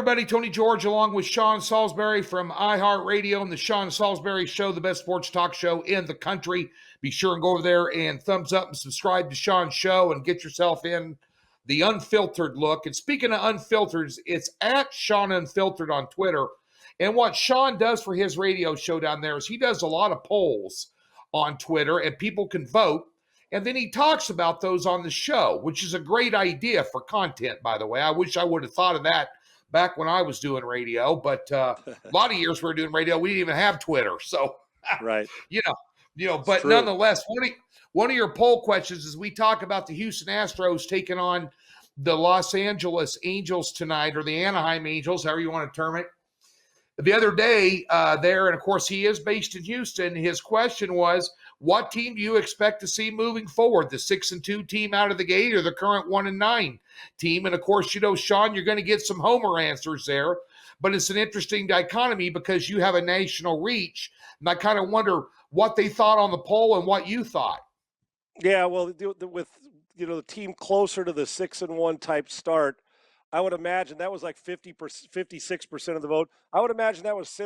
everybody. Tony George along with Sean Salisbury from iHeartRadio and the Sean Salisbury Show, the best sports talk show in the country. Be sure and go over there and thumbs up and subscribe to Sean's show and get yourself in the unfiltered look. And speaking of unfiltered, it's at Sean Unfiltered on Twitter. And what Sean does for his radio show down there is he does a lot of polls on Twitter and people can vote. And then he talks about those on the show, which is a great idea for content, by the way. I wish I would have thought of that back when I was doing radio. But a lot of years we were doing radio, we didn't even have Twitter. So, right. But nonetheless, one of your poll questions is we talk about the Houston Astros taking on the Los Angeles Angels tonight, or the Anaheim Angels, however you want to term it. The other day there, and of course he is based in Houston, his question was, what team do you expect to see moving forward? The 6-2 team out of the gate or the current 1-9 team? And of course, Sean, you're going to get some homer answers there, but it's an interesting dichotomy because you have a national reach. And I kind of wonder what they thought on the poll and what you thought. Yeah, well, with the team closer to the 6-1 type start, I would imagine that was like 56% of the vote. I would imagine that was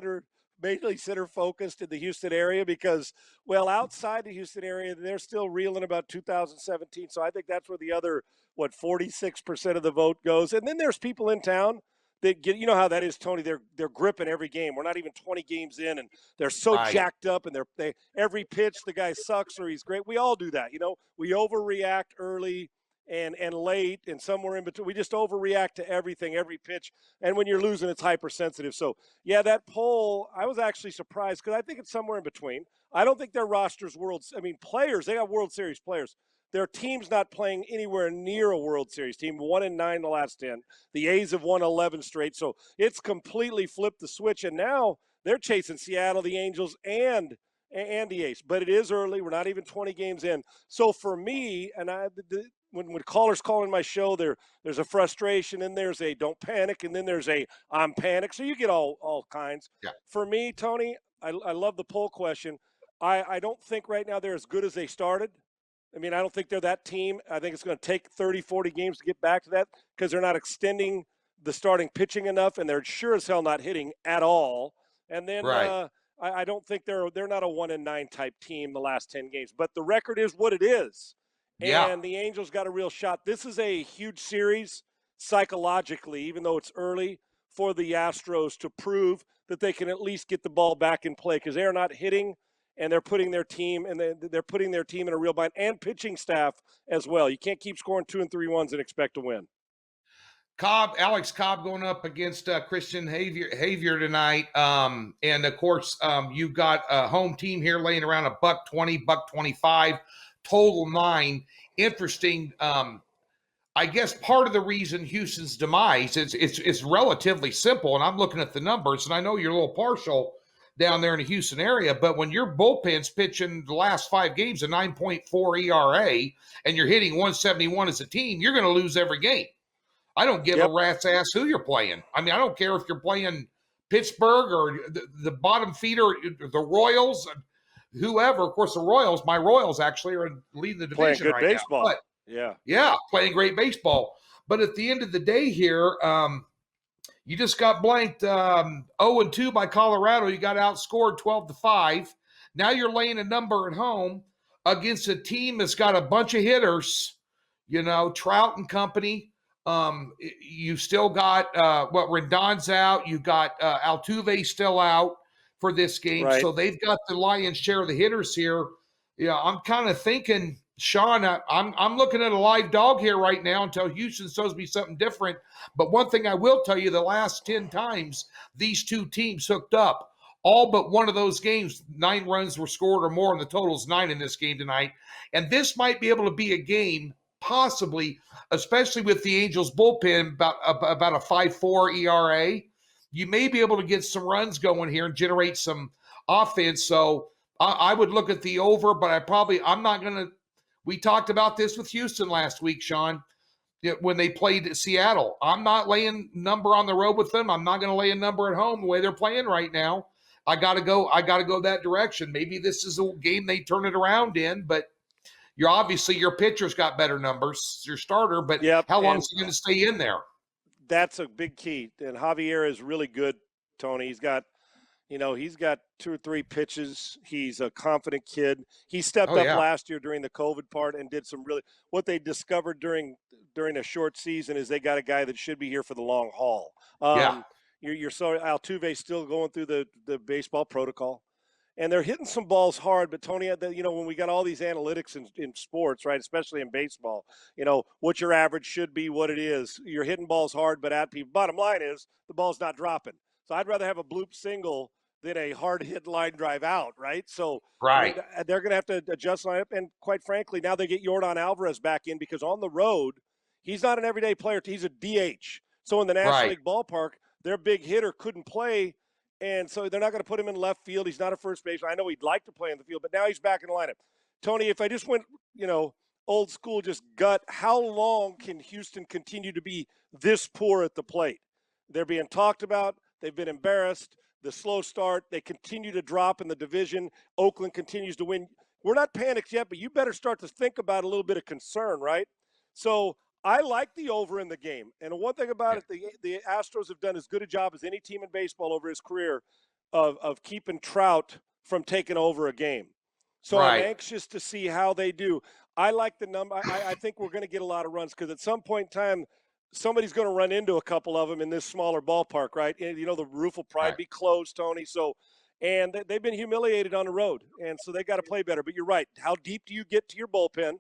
mainly center focused in the Houston area because, well, outside the Houston area, they're still reeling about 2017. So I think that's where the other, 46% of the vote goes. And then there's people in town that get, you know how that is, Tony. They're gripping every game. We're not even 20 games in, and they're so jacked up, and they every pitch the guy sucks or he's great. We all do that, We overreact early and late and somewhere in between. We just overreact to everything, every pitch. And when you're losing, it's hypersensitive. So, yeah, that poll, I was actually surprised because I think it's somewhere in between. I don't think their roster's players, they got World Series players. Their team's not playing anywhere near a World Series team. 1-9 the last 10. The A's have won 11 straight. So it's completely flipped the switch. And now they're chasing Seattle, the Angels, and the A's. But it is early. We're not even 20 games in. So for me, and when callers call in my show, there's a frustration, and there's a don't panic, and then there's a I'm panicked. So you get all kinds. Yeah. For me, Tony, I love the poll question. I don't think right now they're as good as they started. I don't think they're that team. I think it's going to take 30, 40 games to get back to that because they're not extending the starting pitching enough, and they're sure as hell not hitting at all. And then I don't think they're not a 1-9 type team the last 10 games. But the record is what it is. And the Angels got a real shot. This is a huge series psychologically, even though it's early, for the Astros to prove that they can at least get the ball back in play because they're not hitting, and they're putting their team in a real bind, and pitching staff as well. You can't keep scoring 2 and 3 runs and expect to win. Alex Cobb going up against Christian Javier tonight. And of course, you've got a home team here laying around $120, $125. Total 9. Interesting. I guess part of the reason Houston's demise it's relatively simple, and I'm looking at the numbers, and I know you're a little partial down there in the Houston area, but when your bullpen's pitching the last 5 games a 9.4 ERA and you're hitting 171 as a team, you're going to lose every game. I don't give a rat's ass who you're playing. I don't care if you're playing Pittsburgh or the bottom feeder, the Royals, whoever. Of course, my Royals actually are leading the division playing good right baseball. now. But, playing great baseball. But at the end of the day here, you just got blanked 0-2 by Colorado. You got outscored 12-5. Now you're laying a number at home against a team that's got a bunch of hitters, Trout and company. You still got Rendon's out. You got Altuve still out for this game. Right. So they've got the lion's share of the hitters here. Yeah, I'm kind of thinking, Sean, I'm looking at a live dog here right now until Houston shows me something different. But one thing I will tell you, the last 10 times these two teams hooked up, all but one of those games, 9 runs were scored or more, and the total's 9 in this game tonight. And this might be able to be a game, possibly, especially with the Angels bullpen, about a 5.4 ERA. You may be able to get some runs going here and generate some offense. So I would look at the over, but I'm not going to. We talked about this with Houston last week, Sean, when they played Seattle. I'm not laying number on the road with them. I'm not going to lay a number at home the way they're playing right now. I got to go that direction. Maybe this is a game they turn it around in, but your pitcher's got better numbers, your starter, but how long is he going to stay in there? That's a big key. And Javier is really good, Tony. He's got 2 or 3 pitches. He's a confident kid. He stepped Oh up yeah. last year during the COVID part and did some really – what they discovered during a short season is they got a guy that should be here for the long haul. Yeah. You're sorry, Altuve's still going through the baseball protocol. And they're hitting some balls hard, but Tony, when we got all these analytics in sports, right, especially in baseball, what your average should be, what it is. You're hitting balls hard, but at people. Bottom line is the ball's not dropping. So I'd rather have a bloop single than a hard hit line drive out, right? So Right. they're going to have to adjust lineup. And quite frankly, now they get Yordan Alvarez back in because on the road, he's not an everyday player. He's a DH. So in the National League ballpark, their big hitter couldn't play. And so they're not going to put him in left field. He's not a first baseman. I know he'd like to play in the field, but now he's back in the lineup. Tony, if I just went, old school, just gut, how long can Houston continue to be this poor at the plate? They're being talked about. They've been embarrassed. The slow start. They continue to drop in the division. Oakland continues to win. We're not panicked yet, but you better start to think about a little bit of concern, right? So I like the over in the game. And one thing about it, the Astros have done as good a job as any team in baseball over his career of keeping Trout from taking over a game. So I'm anxious to see how they do. I like the number. I think we're going to get a lot of runs because at some point in time, somebody's going to run into a couple of them in this smaller ballpark, right? And, the roof will probably be closed, Tony. So, and they've been humiliated on the road, and so they got to play better. But you're right. How deep do you get to your bullpen?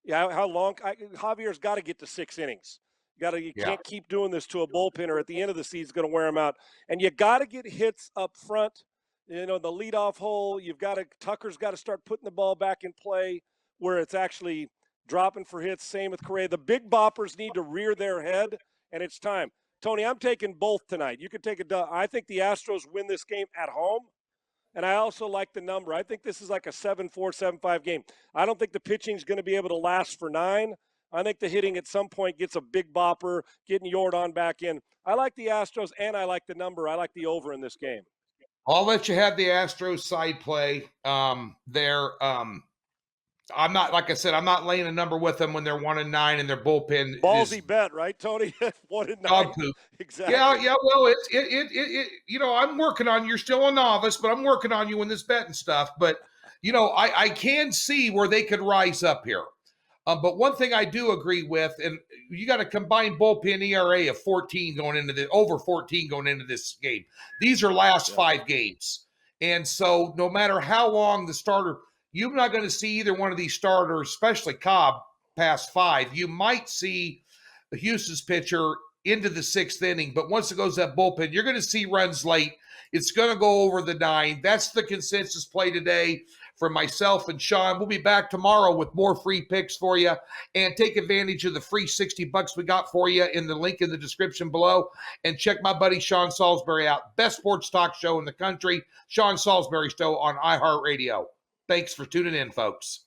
Yeah, how long? Javier's got to get to 6 innings. You can't keep doing this to a bullpen, or at the end of the season, it's going to wear him out. And you got to get hits up front. The leadoff hole. Tucker's got to start putting the ball back in play where it's actually dropping for hits. Same with Correa. The big boppers need to rear their head, and it's time. Tony, I'm taking both tonight. You can take I think the Astros win this game at home. And I also like the number. I think this is like a 7-4, 7-5 game. I don't think the pitching is going to be able to last for 9. I think the hitting at some point gets a big bopper, getting Yordan back in. I like the Astros, and I like the number. I like the over in this game. I'll let you have the Astros side play there. I'm not, like I said, I'm not laying a number with them when they're 1-9 and their bullpen ballsy bet, right, Tony? 1-9. Dog poop. Exactly. Yeah. Well, I'm working on. You're still a novice, but I'm working on you in this betting stuff. But I can see where they could rise up here. But one thing I do agree with, and you got a combined bullpen ERA of 14 going into the over 14 going into this game. These are last 5 games, and so no matter how long the starter. You're not going to see either one of these starters, especially Cobb, past 5. You might see the Houston's pitcher into the 6th inning, but once it goes that bullpen, you're going to see runs late. It's going to go over the 9. That's the consensus play today from myself and Sean. We'll be back tomorrow with more free picks for you, and take advantage of the free $60 we got for you in the link in the description below. And check my buddy Sean Salisbury out. Best sports talk show in the country, Sean Salisbury Show on iHeartRadio. Thanks for tuning in, folks.